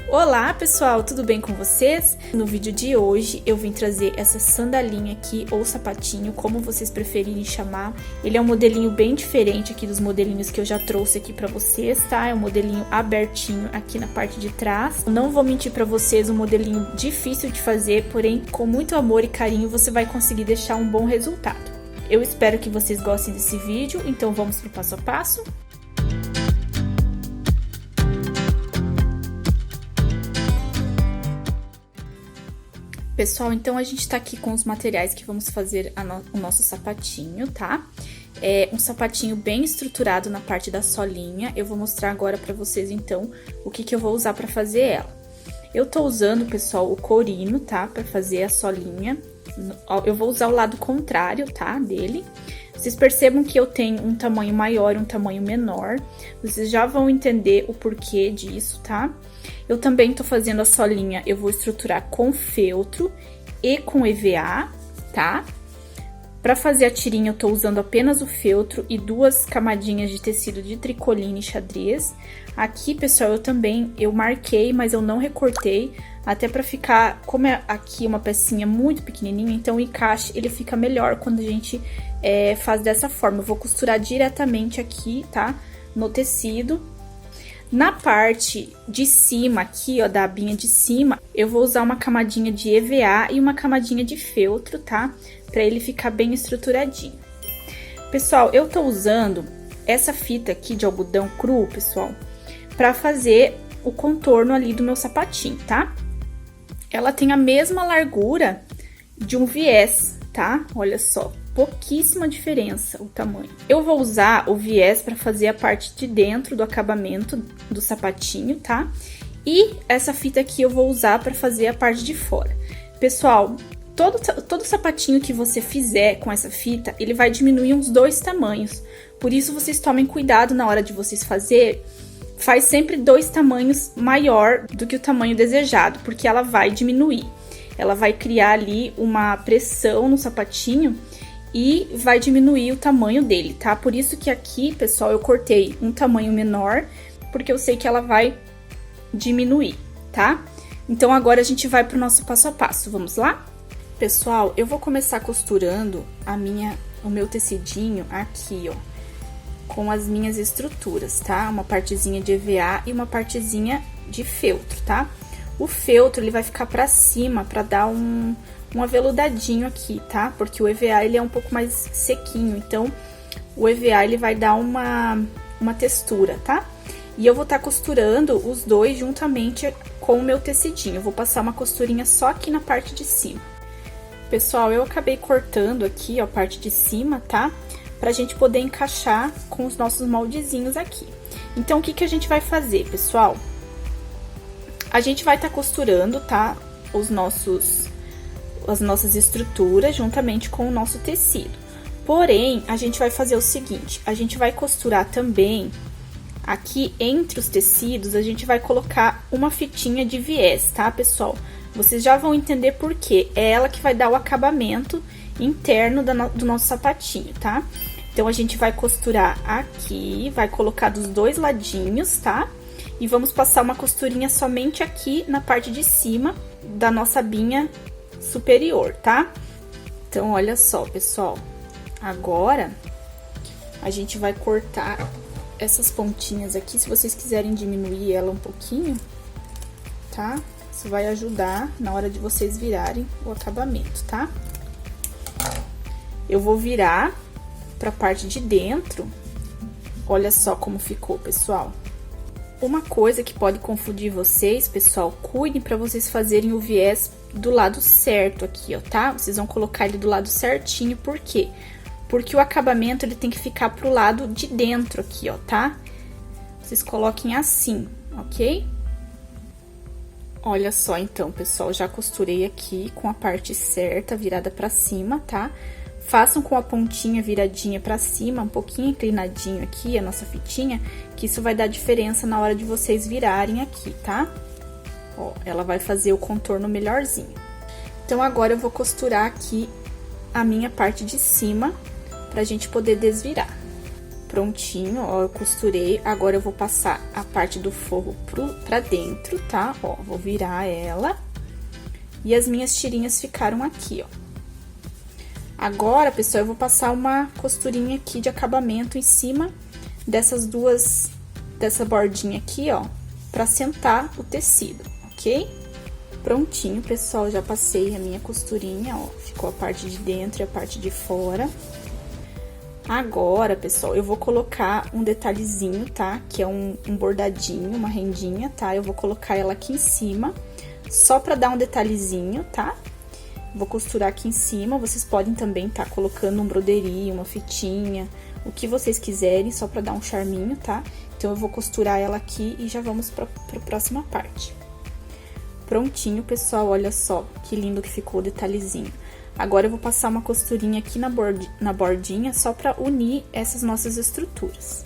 Olá pessoal, tudo bem com vocês? No vídeo de hoje eu vim trazer essa sandalinha aqui, ou sapatinho, como vocês preferirem chamar. Ele é um modelinho bem diferente aqui dos modelinhos que eu já trouxe aqui pra vocês, tá? É um modelinho abertinho aqui na parte de trás. Não vou mentir pra vocês, um modelinho difícil de fazer, porém com muito amor e carinho você vai conseguir deixar um bom resultado. Eu espero que vocês gostem desse vídeo, então vamos pro passo a passo? Pessoal, então a gente tá aqui com os materiais que vamos fazer o nosso sapatinho, tá? É um sapatinho bem estruturado na parte da solinha. Eu vou mostrar agora pra vocês, então, o que eu vou usar pra fazer ela. Eu tô usando, pessoal, o corino, tá? Pra fazer a solinha. Eu vou usar o lado contrário, tá? Dele. Vocês percebam que eu tenho um tamanho maior e um tamanho menor. Vocês já vão entender o porquê disso, tá? Eu também tô fazendo a solinha, eu vou estruturar com feltro e com EVA, tá? Pra fazer a tirinha eu tô usando apenas o feltro e 2 camadinhas de tecido de tricoline xadrez. Aqui, pessoal, eu marquei, mas eu não recortei, até pra ficar, como é aqui uma pecinha muito pequenininha, então o encaixe ele fica melhor quando a gente faz dessa forma. Eu vou costurar diretamente aqui, tá? No tecido. Na parte de cima aqui, ó, da abinha de cima, eu vou usar uma camadinha de EVA e uma camadinha de feltro, tá? Pra ele ficar bem estruturadinho. Pessoal, eu tô usando essa fita aqui de algodão cru, pessoal, pra fazer o contorno ali do meu sapatinho, tá? Ela tem a mesma largura de um viés, tá? Olha só. Pouquíssima diferença o tamanho. Eu vou usar o viés para fazer a parte de dentro do acabamento do sapatinho, tá? E essa fita aqui eu vou usar para fazer a parte de fora. Pessoal, todo sapatinho que você fizer com essa fita, ele vai diminuir uns 2 tamanhos. Por isso, vocês tomem cuidado na hora de vocês fazer. Faz sempre 2 tamanhos maior do que o tamanho desejado, porque ela vai diminuir. Ela vai criar ali uma pressão no sapatinho e vai diminuir o tamanho dele, tá? Por isso que aqui, pessoal, eu cortei um tamanho menor, porque eu sei que ela vai diminuir, tá? Então, agora a gente vai pro nosso passo a passo, vamos lá? Pessoal, eu vou começar costurando o meu tecidinho aqui, ó, com as minhas estruturas, tá? Uma partezinha de EVA e uma partezinha de feltro, tá? O feltro, ele vai ficar pra cima, pra dar um aveludadinho aqui, tá? Porque o EVA, ele é um pouco mais sequinho, então, o EVA, ele vai dar uma textura, tá? E eu vou estar costurando os dois juntamente com o meu tecidinho. Eu vou passar uma costurinha só aqui na parte de cima. Pessoal, eu acabei cortando aqui, ó, a parte de cima, tá? Pra gente poder encaixar com os nossos moldezinhos aqui. Então, o que a gente vai fazer, pessoal? A gente vai estar costurando, tá? As nossas estruturas juntamente com o nosso tecido. Porém, a gente vai fazer o seguinte, a gente vai costurar também aqui entre os tecidos, a gente vai colocar uma fitinha de viés, tá, pessoal? Vocês já vão entender por quê. É ela que vai dar o acabamento interno do nosso sapatinho, tá? Então, a gente vai costurar aqui, vai colocar dos 2 ladinhos, tá? E vamos passar uma costurinha somente aqui na parte de cima da nossa abinha superior, tá? Então, olha só, pessoal. Agora, a gente vai cortar essas pontinhas aqui. Se vocês quiserem diminuir ela um pouquinho, tá? Isso vai ajudar na hora de vocês virarem o acabamento, tá? Eu vou virar pra parte de dentro. Olha só como ficou, pessoal. Uma coisa que pode confundir vocês, pessoal, cuidem pra vocês fazerem o viés do lado certo aqui, ó, tá? Vocês vão colocar ele do lado certinho, por quê? Porque o acabamento, ele tem que ficar pro lado de dentro aqui, ó, tá? Vocês coloquem assim, ok? Olha só, então, pessoal, já costurei aqui com a parte certa, virada pra cima, tá? Façam com a pontinha viradinha pra cima, um pouquinho inclinadinho aqui, a nossa fitinha, que isso vai dar diferença na hora de vocês virarem aqui, tá? Ó, ela vai fazer o contorno melhorzinho. Então, agora eu vou costurar aqui a minha parte de cima, pra gente poder desvirar. Prontinho, ó, eu costurei. Agora eu vou passar a parte do forro pra dentro, tá? Ó, vou virar ela. E as minhas tirinhas ficaram aqui, ó. Agora, pessoal, eu vou passar uma costurinha aqui de acabamento em cima dessa bordinha aqui, ó, pra sentar o tecido, ok? Prontinho, pessoal, já passei a minha costurinha, ó, ficou a parte de dentro e a parte de fora. Agora, pessoal, eu vou colocar um detalhezinho, tá? Que é um bordadinho, uma rendinha, tá? Eu vou colocar ela aqui em cima, só pra dar um detalhezinho, tá? Vou costurar aqui em cima, vocês podem também tá colocando um broderi, uma fitinha, o que vocês quiserem, só pra dar um charminho, tá? Então, eu vou costurar ela aqui e já vamos pra próxima parte. Prontinho, pessoal, olha só que lindo que ficou o detalhezinho. Agora, eu vou passar uma costurinha aqui na bordinha, só pra unir essas nossas estruturas.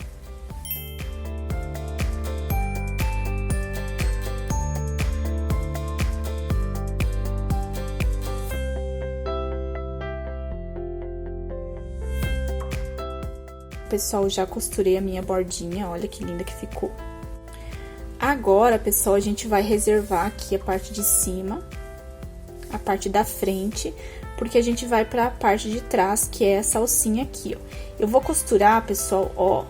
Pessoal, já costurei a minha bordinha, olha que linda que ficou. Agora, pessoal, a gente vai reservar aqui a parte de cima, a parte da frente, porque a gente vai pra parte de trás, que é essa alcinha aqui, ó. Eu vou costurar, pessoal, ó,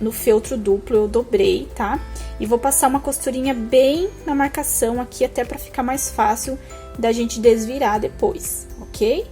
no feltro duplo, eu dobrei, tá? E vou passar uma costurinha bem na marcação aqui, até pra ficar mais fácil da gente desvirar depois, ok?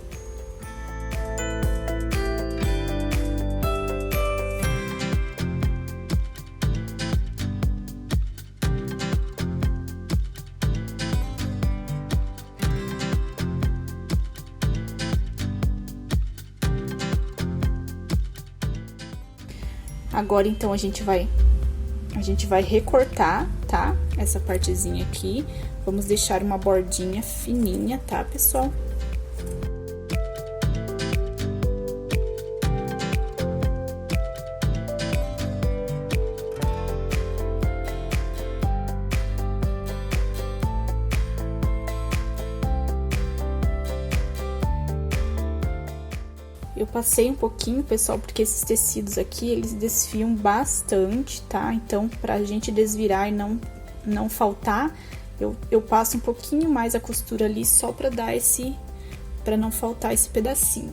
Agora, então, a gente vai recortar, tá? Essa partezinha aqui. Vamos deixar uma bordinha fininha, tá, pessoal? Eu passei um pouquinho, pessoal, porque esses tecidos aqui, eles desfiam bastante, tá? Então, pra gente desvirar e não faltar, eu passo um pouquinho mais a costura ali, só pra dar pra não faltar esse pedacinho.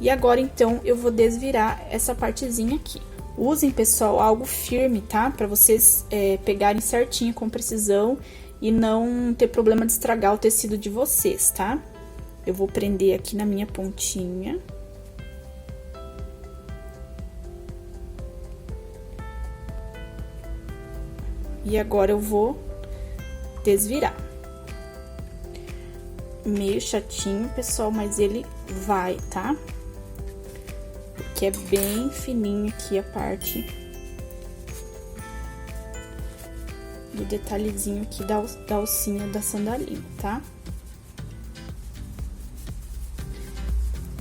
E agora, então, eu vou desvirar essa partezinha aqui. Usem, pessoal, algo firme, tá? Pra vocês pegarem certinho, com precisão, e não ter problema de estragar o tecido de vocês, tá? Eu vou prender aqui na minha pontinha. E agora, eu vou desvirar. Meio chatinho, pessoal, mas ele vai, tá? Porque é bem fininho aqui a parte do detalhezinho aqui da alcinha da sandalinha, tá?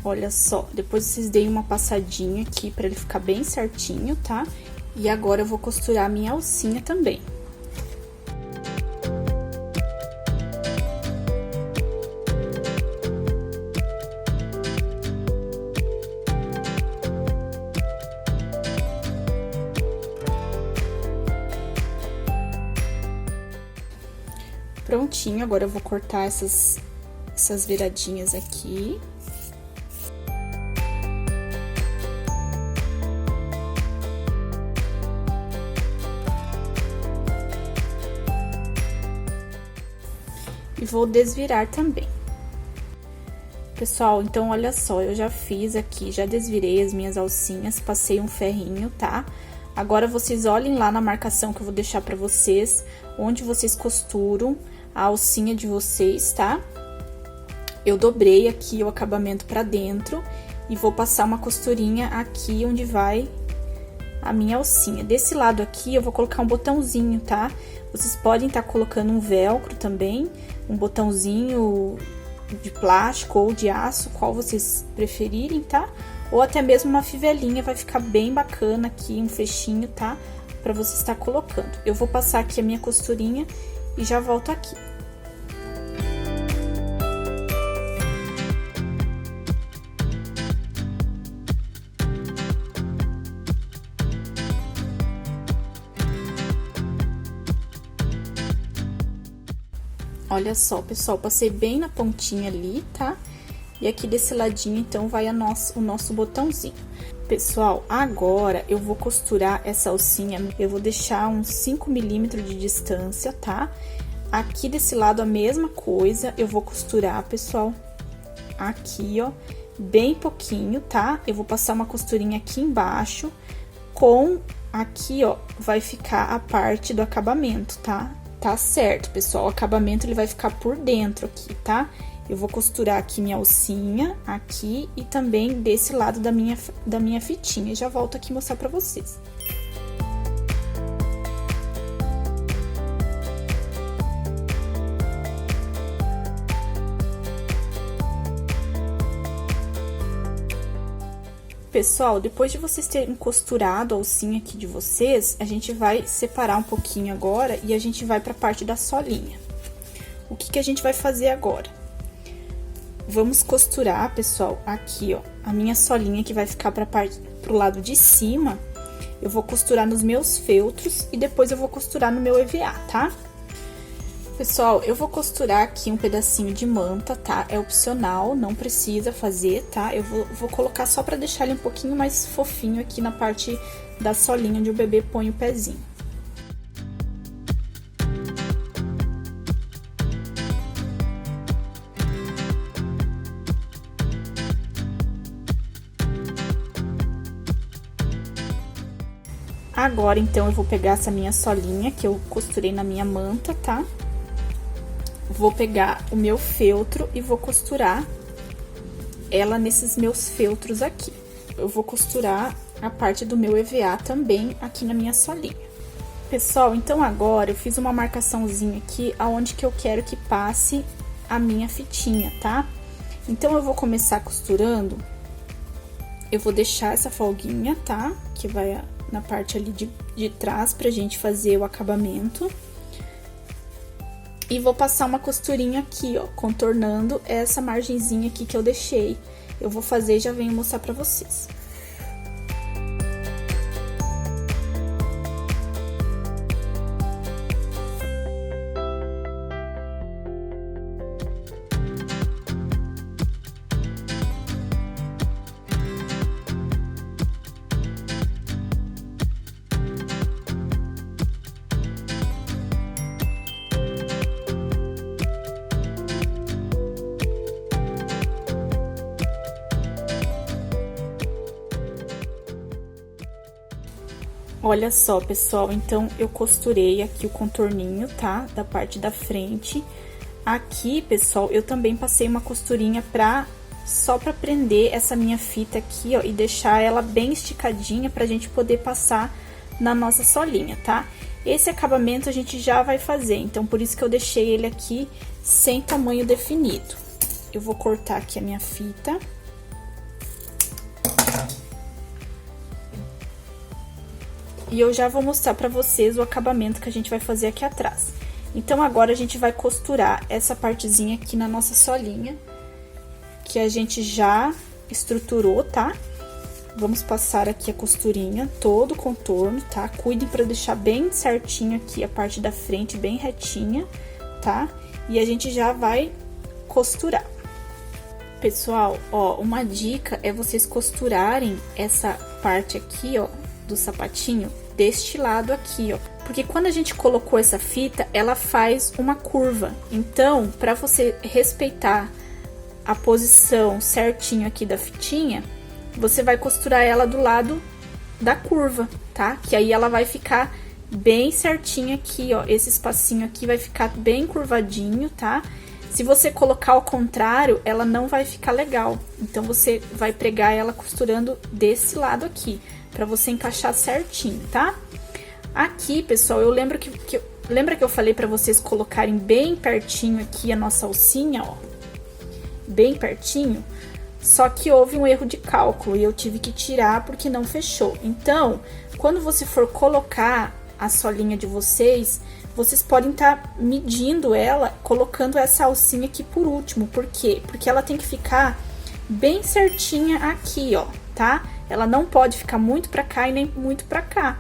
Olha só, depois vocês deem uma passadinha aqui pra ele ficar bem certinho, tá? E agora, eu vou costurar a minha alcinha também. Prontinho, agora eu vou cortar essas viradinhas aqui. E vou desvirar também. Pessoal, então, olha só, eu já fiz aqui, já desvirei as minhas alcinhas, passei um ferrinho, tá? Agora, vocês olhem lá na marcação que eu vou deixar pra vocês, onde vocês costuram a alcinha de vocês, tá? Eu dobrei aqui o acabamento pra dentro e vou passar uma costurinha aqui onde vai a minha alcinha. Desse lado aqui, eu vou colocar um botãozinho, tá? Vocês podem estar colocando um velcro também, um botãozinho de plástico ou de aço, qual vocês preferirem, tá? Ou até mesmo uma fivelinha, vai ficar bem bacana aqui, um fechinho, tá? Pra você estar colocando. Eu vou passar aqui a minha costurinha e já volto aqui. Olha só, pessoal, passei bem na pontinha ali, tá? E aqui desse ladinho, então, vai o nosso botãozinho. Pessoal, agora eu vou costurar essa alcinha, eu vou deixar uns 5 milímetros de distância, tá? Aqui desse lado a mesma coisa, eu vou costurar, pessoal, aqui, ó, bem pouquinho, tá? Eu vou passar uma costurinha aqui embaixo, aqui, ó, vai ficar a parte do acabamento, tá? Tá certo, pessoal, o acabamento ele vai ficar por dentro aqui, tá? Eu vou costurar aqui minha alcinha, aqui e também desse lado da minha fitinha. Já volto aqui mostrar pra vocês. Pessoal, depois de vocês terem costurado a alcinha aqui de vocês, a gente vai separar um pouquinho agora e a gente vai pra parte da solinha. O que a gente vai fazer agora? Vamos costurar, pessoal, aqui, ó, a minha solinha que vai ficar pro lado de cima. Eu vou costurar nos meus feltros e depois eu vou costurar no meu EVA, tá? Pessoal, eu vou costurar aqui um pedacinho de manta, tá? É opcional, não precisa fazer, tá? Eu vou colocar só pra deixar ele um pouquinho mais fofinho aqui na parte da solinha onde o bebê põe o pezinho. Agora, então, eu vou pegar essa minha solinha que eu costurei na minha manta, tá? Vou pegar o meu feltro e vou costurar ela nesses meus feltros aqui. Eu vou costurar a parte do meu EVA também aqui na minha solinha. Pessoal, então agora eu fiz uma marcaçãozinha aqui aonde que eu quero que passe a minha fitinha, tá? Então, eu vou começar costurando. Eu vou deixar essa folguinha, tá? Que vai na parte ali de trás pra gente fazer o acabamento. E vou passar uma costurinha aqui, ó, contornando essa margenzinha aqui que eu deixei. Eu vou fazer e já venho mostrar pra vocês. Olha só, pessoal, então eu costurei aqui o contorninho, tá? Da parte da frente. Aqui, pessoal, eu também passei uma costurinha só pra prender essa minha fita aqui, ó, e deixar ela bem esticadinha pra gente poder passar na nossa solinha, tá? Esse acabamento a gente já vai fazer, então por isso que eu deixei ele aqui sem tamanho definido. Eu vou cortar aqui a minha fita. E eu já vou mostrar pra vocês o acabamento que a gente vai fazer aqui atrás. Então, agora a gente vai costurar essa partezinha aqui na nossa solinha, que a gente já estruturou, tá? Vamos passar aqui a costurinha, todo o contorno, tá? Cuidem pra deixar bem certinho aqui a parte da frente, bem retinha, tá? E a gente já vai costurar. Pessoal, ó, uma dica é vocês costurarem essa parte aqui, ó, do sapatinho deste lado aqui, ó. Porque quando a gente colocou essa fita, ela faz uma curva. Então, pra você respeitar a posição certinho aqui da fitinha, você vai costurar ela do lado da curva, tá? Que aí ela vai ficar bem certinho aqui, ó. Esse espacinho aqui vai ficar bem curvadinho, tá? Se você colocar ao contrário, ela não vai ficar legal. Então, você vai pregar ela costurando desse lado aqui, pra você encaixar certinho, tá? Aqui, pessoal, eu lembro lembra que eu falei pra vocês colocarem bem pertinho aqui a nossa alcinha, ó? Bem pertinho. Só que houve um erro de cálculo e eu tive que tirar porque não fechou. Então, quando você for colocar a solinha de vocês, vocês podem estar medindo ela, colocando essa alcinha aqui por último. Por quê? Porque ela tem que ficar bem certinha aqui, ó, tá? Ela não pode ficar muito pra cá e nem muito pra cá.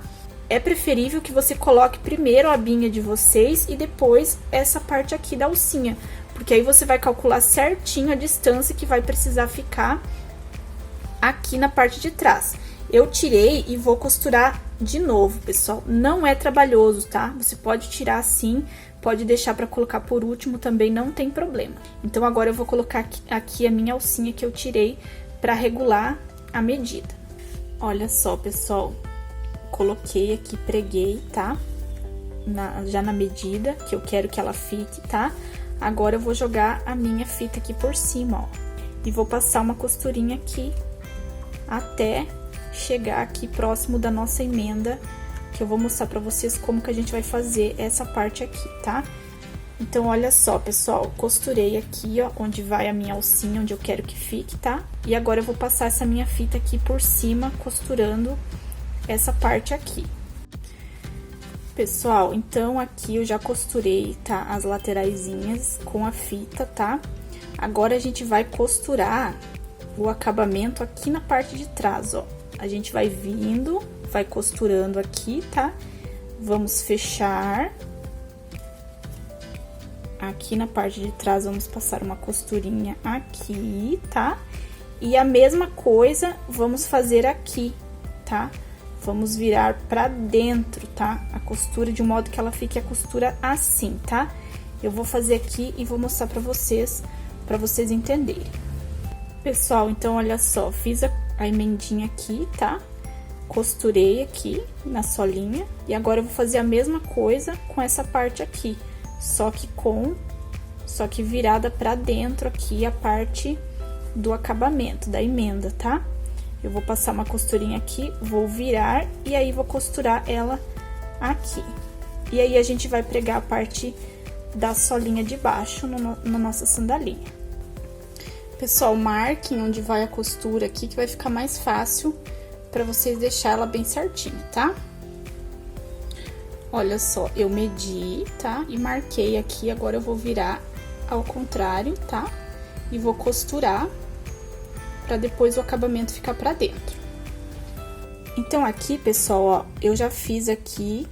é preferível que você coloque primeiro a abinha de vocês e depois essa parte aqui da alcinha, porque aí você vai calcular certinho a distância que vai precisar ficar aqui na parte de trás. Eu tirei e vou costurar de novo, pessoal. Não é trabalhoso, tá? Você pode tirar assim, pode deixar pra colocar por último também, não tem problema. Então, agora eu vou colocar aqui a minha alcinha que eu tirei pra regular a medida. Olha só, pessoal, coloquei aqui, preguei, tá? Já na medida que eu quero que ela fique, tá? Agora eu vou jogar a minha fita aqui por cima, ó. E vou passar uma costurinha aqui até chegar aqui próximo da nossa emenda, que eu vou mostrar pra vocês como que a gente vai fazer essa parte aqui, tá? Então, olha só, pessoal, costurei aqui, ó, onde vai a minha alcinha, onde eu quero que fique, tá? E agora eu vou passar essa minha fita aqui por cima, costurando essa parte aqui. Pessoal, então aqui eu já costurei, tá? As lateraisinhas com a fita, tá? Agora a gente vai costurar o acabamento aqui na parte de trás, ó. A gente vai vindo, vai costurando aqui, tá? Vamos fechar. Aqui na parte de trás, vamos passar uma costurinha aqui, tá? E a mesma coisa vamos fazer aqui, tá? Vamos virar pra dentro, tá? A costura, de modo que ela fique a costura assim, tá? Eu vou fazer aqui e vou mostrar pra vocês entenderem. Pessoal, então, olha só, fiz a emendinha aqui, tá? Costurei aqui na solinha. E agora eu vou fazer a mesma coisa com essa parte aqui. Só que virada pra dentro aqui, a parte do acabamento, da emenda, tá? Eu vou passar uma costurinha aqui, vou virar e aí vou costurar ela aqui. E aí, a gente vai pregar a parte da solinha de baixo na nossa sandalinha. Pessoal, marquem onde vai a costura aqui, que vai ficar mais fácil pra vocês deixar ela bem certinha, tá? Olha só, eu medi, tá? E marquei aqui, agora eu vou virar ao contrário, tá? E vou costurar pra depois o acabamento ficar pra dentro. Então, aqui, pessoal, ó, eu já fiz aqui,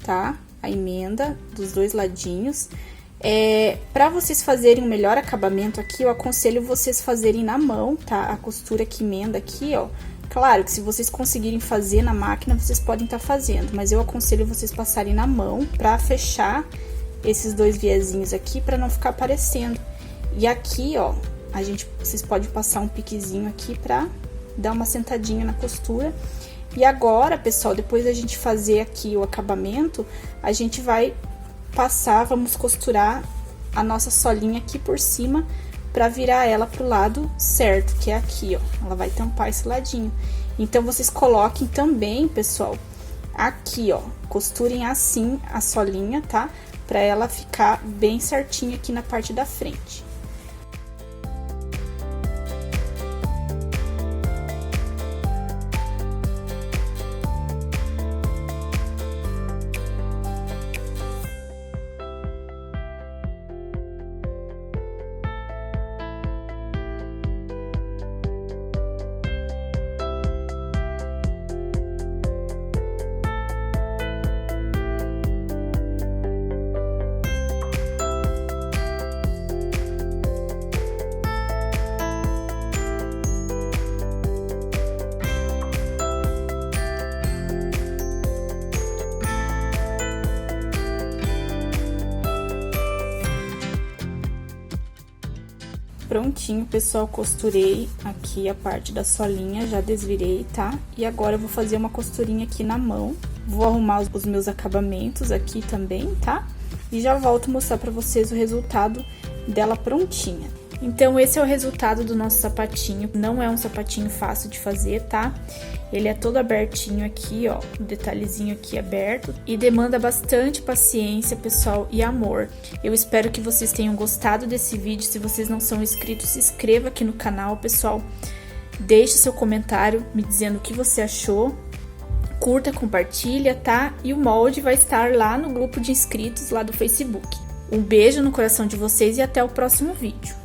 tá? A emenda dos dois ladinhos. Pra vocês fazerem um melhor acabamento aqui, eu aconselho vocês fazerem na mão, tá? A costura que emenda aqui, ó. Claro que se vocês conseguirem fazer na máquina, vocês podem estar fazendo, mas eu aconselho vocês passarem na mão pra fechar esses dois viezinhos aqui, pra não ficar aparecendo. E aqui, ó, vocês podem passar um piquezinho aqui pra dar uma sentadinha na costura. E agora, pessoal, depois da gente fazer aqui o acabamento, a gente vai passar, vamos costurar a nossa solinha aqui por cima pra virar ela pro lado certo, que é aqui, ó. Ela vai tampar esse ladinho. Então, vocês coloquem também, pessoal, aqui, ó, costurem assim a solinha, tá? Pra ela ficar bem certinha aqui na parte da frente. Prontinho, pessoal, costurei aqui a parte da solinha, já desvirei, tá? E agora eu vou fazer uma costurinha aqui na mão, vou arrumar os meus acabamentos aqui também, tá? E já volto mostrar pra vocês o resultado dela prontinha. Então, esse é o resultado do nosso sapatinho. Não é um sapatinho fácil de fazer, tá? Ele é todo abertinho aqui, ó, o detalhezinho aqui aberto. E demanda bastante paciência, pessoal, e amor. Eu espero que vocês tenham gostado desse vídeo. Se vocês não são inscritos, se inscreva aqui no canal, pessoal. Deixe seu comentário me dizendo o que você achou. Curta, compartilha, tá? E o molde vai estar lá no grupo de inscritos lá do Facebook. Um beijo no coração de vocês e até o próximo vídeo.